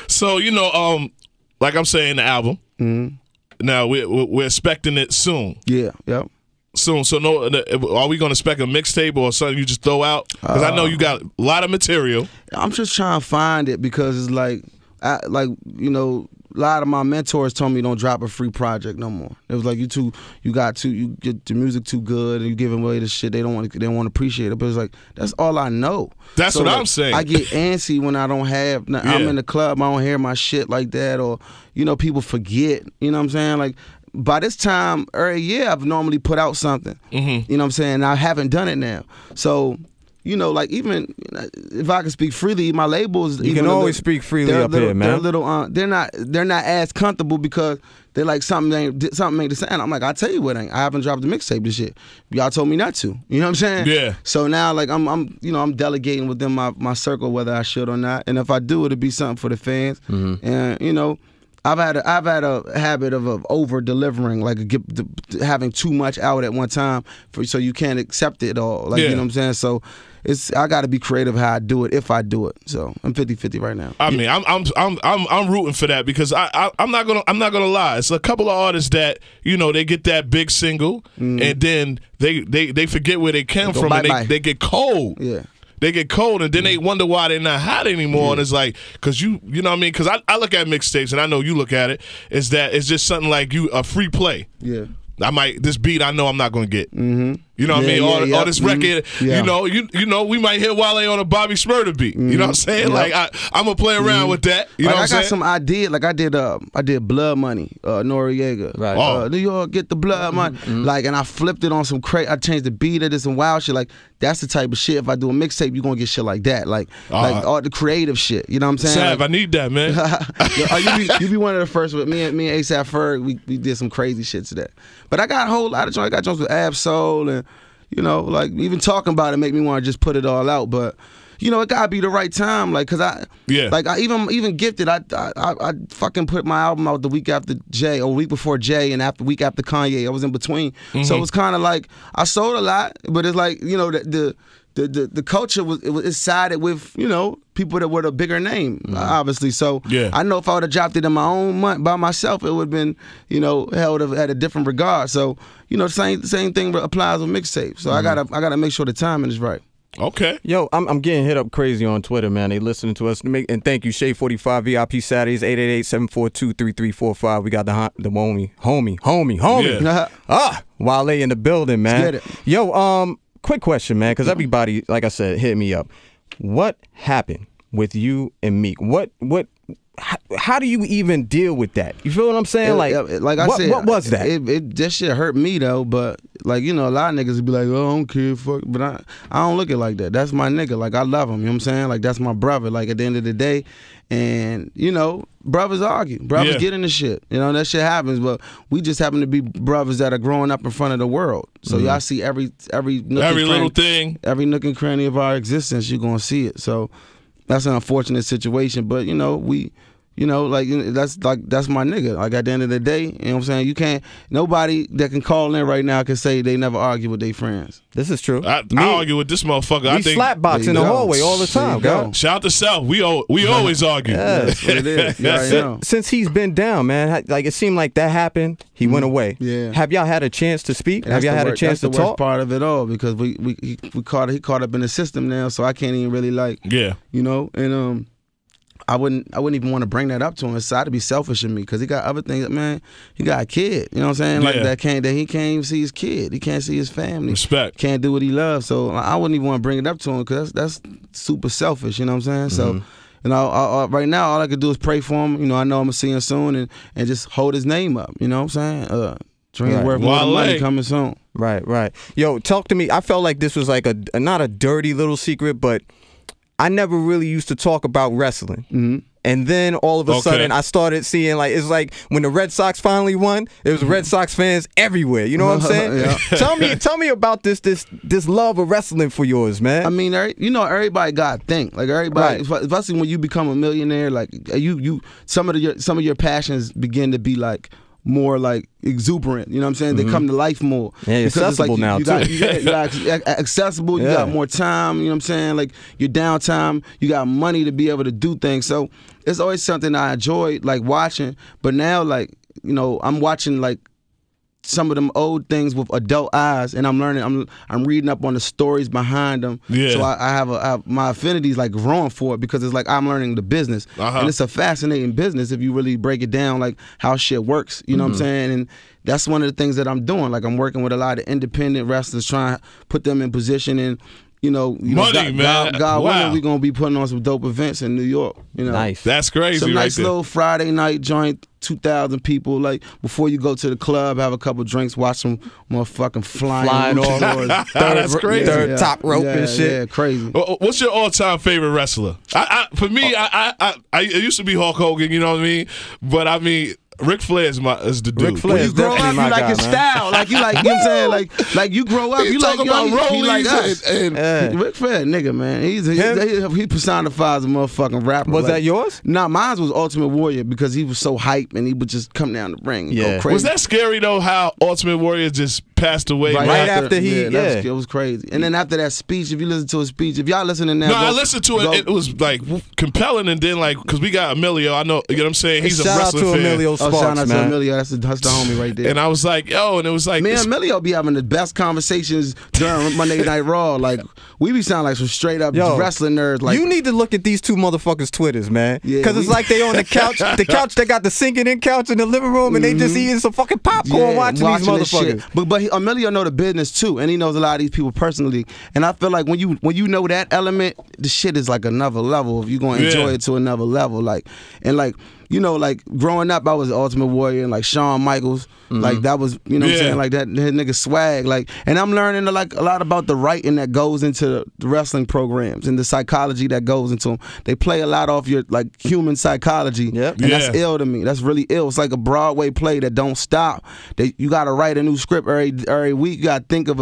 So like I'm saying, the album. Now we're expecting it soon. Yeah. Yep. Soon. So are we gonna expect a mixtape or something you just throw out? Because I know you got a lot of material. I'm just trying to find it because it's like, a lot of my mentors told me don't drop a free project no more. It was like you get the music too good and you giving away the shit. They don't want to appreciate it. But it's like that's all I know. That's what I'm saying. I get antsy when I don't have. I'm in the club. I don't hear my shit like that, or people forget. You know what I'm saying? Like by this time every year, I've normally put out something. You know what I'm saying? I haven't done it now. So. Like even if I can speak freely, my labels. You can always speak freely up here, man. They're not as comfortable because they're like something ain't the sound. I'm like, I tell you what, I haven't dropped a mixtape this shit. Y'all told me not to. You know what I'm saying? Yeah. So now, like I'm delegating within my circle whether I should or not, and if I do, it'll be something for the fans. And I've had a habit of over delivering, like having too much out at one time, so you can't accept it all. Like you know what I'm saying? So I got to be creative how I do it if I do it. So I'm 50-50 right now. I mean, I'm rooting for that because I'm not gonna lie. It's a couple of artists that they get that big single and then they forget where they came from and they get cold. Yeah. They get cold and then they wonder why they're not hot anymore. And it's like, because you know what I mean? Because I look at mixtapes and I know you look at it, is that it's just something like a free play. Yeah. This beat I know I'm not going to get. You know what I mean? Or this record, we might hear Wale on a Bobby Shmurda beat. You know what I'm saying? Like I'm gonna play around with that. You know what I'm saying? I got some idea. Like I did Blood Money, Noriega. Right. New York, get the blood money. Like, and I flipped it on some I changed the beat, I did some wild shit. Like that's the type of shit. If I do a mixtape, you gonna get shit like that. Like all the creative shit. You know what I'm saying? Sav, I need that, man. you be one of the first with me and ASAP Ferg. We did some crazy shit to that. But I got a whole lot of joints. I got joints with Ab-Soul and like even talking about it make me want to just put it all out. But it gotta be the right time. Like, cause I even Gifted. I fucking put my album out the week after Jay, or week before Jay, and week after Kanye. I was in between, so it was kind of like I sold a lot, but it's like the culture was sided with people that were a bigger name, obviously. So I know if I would have dropped it in my own month by myself, it would have been held at a different regard. So same thing applies with mixtapes. So I gotta make sure the timing is right. Okay. Yo, I'm getting hit up crazy on Twitter, man. They listening to us. And thank you, Shade 45 VIP Saturdays, 888-742-3345. We got the homie. Yeah. Wale in the building, man. Let's get it. Yo, quick question, man, because everybody, like I said, hit me up. What happened with you and Meek? How do you even deal with that? You feel what I'm saying? Like I said, what was that? That shit hurt me though, but like a lot of niggas would be like, oh, I don't care, fuck. But I don't look at it like that. That's my nigga. Like I love him. You know what I'm saying? Like that's my brother. Like at the end of the day, and brothers argue, brothers get into shit. That shit happens. But we just happen to be brothers that are growing up in front of the world. So y'all see every little thing, every nook and cranny of our existence. You're gonna see it. So that's an unfortunate situation. But that's my nigga. Like at the end of the day, you know what I'm saying? Nobody that can call in right now can say they never argue with their friends. This is true. I argue with this motherfucker. We slapbox in the hallway all the time, guys. Shout out to South. We always argue. That's what it is. Since he's been down, man, like it seemed like that happened. He went away. Yeah. Have y'all had a chance to speak? Have y'all had a chance to talk? That's the worst part of it all because he caught up in the system now, so I can't even really and I wouldn't even want to bring that up to him. It's sad to be selfish in me because he got other things. Man, he got a kid. You know what I'm saying? Like that he can't even see his kid. He can't see his family. Respect. Can't do what he loves. So I wouldn't even want to bring it up to him because that's super selfish. You know what I'm saying? So right now all I could do is pray for him. I know I'm gonna see him soon and just hold his name up. You know what I'm saying? Dreams worth more than money coming soon. Right. Yo, talk to me. I felt like this was like not a dirty little secret, but I never really used to talk about wrestling. And then all of a sudden I started seeing it's like when the Red Sox finally won, it was Red Sox fans everywhere. You know what I'm saying? Tell me about this love of wrestling for yours, man. I mean, everybody got to think. Like everybody, especially when you become a millionaire, like some of your passions begin to be like more like exuberant. You know what I'm saying? They come to life more. Yeah, it's accessible now too. You got accessible. You got more time. You know what I'm saying? Like your downtime. You got money to be able to do things. So it's always something I enjoyed like watching. But now, like, you know, I'm watching like some of them old things with adult eyes, and I'm learning. I'm reading up on the stories behind them. Yeah. So I have my affinities like growing for it, because it's like I'm learning the business, and it's a fascinating business if you really break it down, like how shit works. You know what I'm saying? And that's one of the things that I'm doing. Like I'm working with a lot of independent wrestlers, trying to put them in position and. Money, man. God willing, we're gonna be putting on some dope events in New York. You know, nice. That's crazy. Some nice right little Friday night joint, 2,000 people. Like before you go to the club, have a couple drinks, watch some motherfucking flying all That's crazy. Third top rope and shit. Yeah, crazy. What's your all-time favorite wrestler? For me, it used to be Hulk Hogan. You know what I mean? But I mean. Ric Flair is the dude. Ric Flair when you grow up, you like his style. Like you like, you know what I'm saying? Like you grow up, you like us. And Ric Flair, nigga, man. He personifies a motherfucking rapper. Was that yours? Nah, mine was Ultimate Warrior, because he was so hype and he would just come down the ring and go crazy. Was that scary though? How Ultimate Warrior just passed away right after he? It was crazy. And then after that speech, if you listen to his speech, if y'all listening now, I listened to it. It was like compelling, and then like because we got Emilio, I know, you know what I'm saying. He's a wrestling fan. Emilio Sparks, shout out man. to Emilio. That's the homie right there. And I was like, yo, and it was like, me and Emilio be having the best conversations during Monday Night Raw. Like we be sounding like some straight up wrestling nerds. Like you need to look at these two motherfuckers' Twitters, man. Because it's like they on the couch. The couch, they got the sinking in couch in the living room, and they just eating some fucking popcorn watching these motherfuckers. But Emilio know the business too, and he knows a lot of these people personally. And I feel like when you know that element, the shit is like another level. If you gonna enjoy it to another level, like you know, like growing up, I was the Ultimate Warrior and like Shawn Michaels. Like that was, you know what I'm saying, like that nigga swag. Like, and I'm learning like a lot about the writing that goes into the wrestling programs and the psychology that goes into them. They play a lot off your like human psychology. And that's ill to me. That's really ill. It's like a Broadway play that don't stop. You gotta write a new script every week. You gotta think of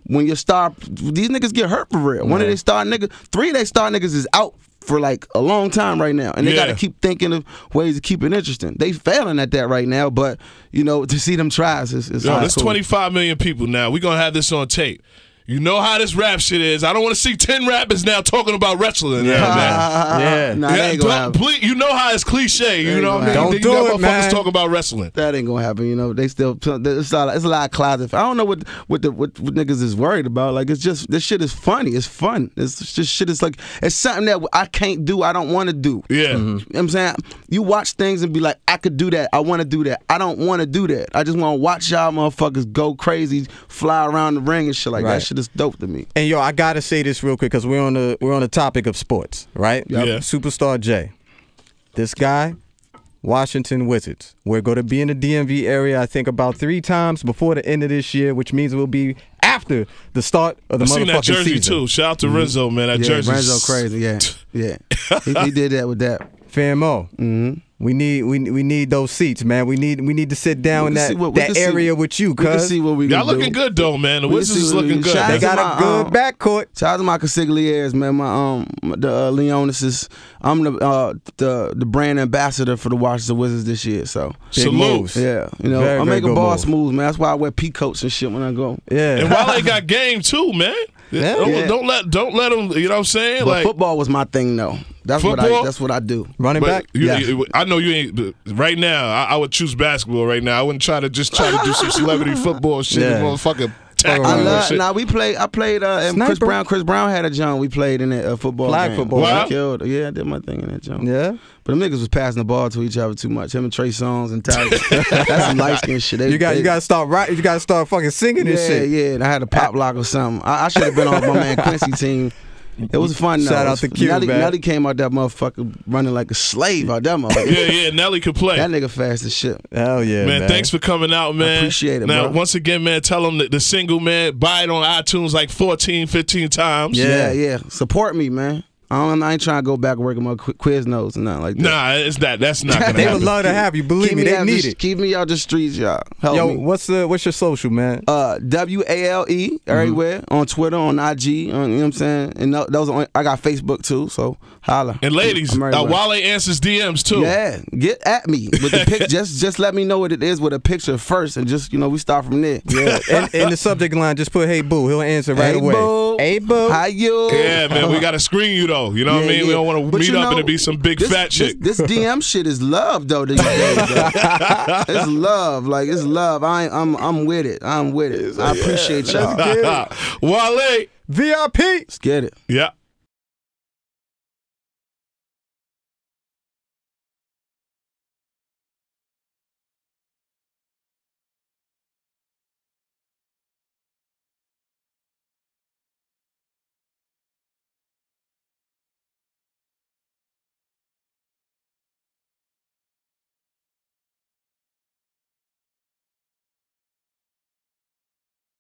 when you start, these niggas get hurt for real. One of they star niggas, 3 of they star niggas is out for like a long time right now, and they got to keep thinking of ways to keep it interesting. They failing at that right now, but you know, to see them tries is there's 25 million people now. We're gonna have this on tape. You know how this rap shit is. I don't want to see 10 rappers now talking about wrestling. Nah, that ain't gonna happen. You know how it's cliche. You know what I mean? Don't do it, man. Talk about wrestling. That ain't gonna happen. You know, they still. It's a lot of closet. I don't know what niggas is worried about. Like it's just this shit is funny. It's fun. It's just shit. It's like it's something that I can't do. I don't want to do. Yeah. You know what I'm saying? You watch things and be like, I could do that. I want to do that. I don't want to do that. I just want to watch y'all motherfuckers go crazy, fly around the ring and shit like that. Shit is dope to me. And yo, I gotta say this real quick because we're on the topic of sports, right? Yeah. Superstar J, this guy, Washington Wizards. We're going to be in the DMV area, I think, about 3 times before the end of this year, which means it will be after the start of the motherfucking season. I seen that jersey too. Shout out to Renzo, man. That jersey, Renzo crazy. Yeah. He did that with that. Famo. We need those seats, man. We need to sit down in that area with you, cuz. Y'all looking good though, man. The Wizards is looking good. They got a good backcourt. Shout out to my consigliers, man. The Leonis's. I'm the brand ambassador for the Washington Wizards this year. So big moves. Yeah, you know, I'm making boss moves, man. That's why I wear peacoats and shit when I go. Yeah, and Wale got game too, man. Don't let them. You know what I'm saying? But like football was my thing, though. That's what I do. Running back. I know you ain't. Right now, I would choose basketball. Right now, I wouldn't try to do some celebrity football shit. Motherfucker. I played and Chris Brown had a joint. We played in a football flag game. Football. I killed. Yeah, I did my thing in that joint. Yeah. But them niggas was passing the ball to each other too much. Him and Trey Songz and Tyler. That's some light skin shit. You got to start right. You got to start fucking singing this shit. Yeah. And I had a pop lock or something. I should have been on my man Quincy team. It was fun though. Shout out to Q, man. Nelly came out that motherfucker running like a slave out that motherfucker. Yeah, Nelly could play. That nigga fast as shit. Hell yeah, man. Thanks for coming out, man. I appreciate it, now, bro. Once again, man, tell them that the single, man, buy it on iTunes like 14, 15 times. Yeah. Support me, man. I ain't trying to go back and work on my quiz notes and nothing like that. Nah, that's not gonna They happen. would love to have you. Believe me, they need it. Keep me out the streets, y'all. Help me. What's your social, man? WALE everywhere on Twitter, on IG. You know what I'm saying? And those I got Facebook too. So holla. And ladies, Wale answers DMs too. Yeah, get at me with the pic. just let me know what it is with a picture first, and just we start from there. Yeah. And in the subject line, just put "Hey boo." He'll answer right away. Boo. Hey boo. How you? Yeah, man, we gotta screen you though. You know what I mean? We don't want to meet up and it be some big fat chick. This DM shit is love though. These days, though. It's love, like it's love. I'm with it. I'm with it. I appreciate y'all. Wale VIP. Let's get it. Yeah.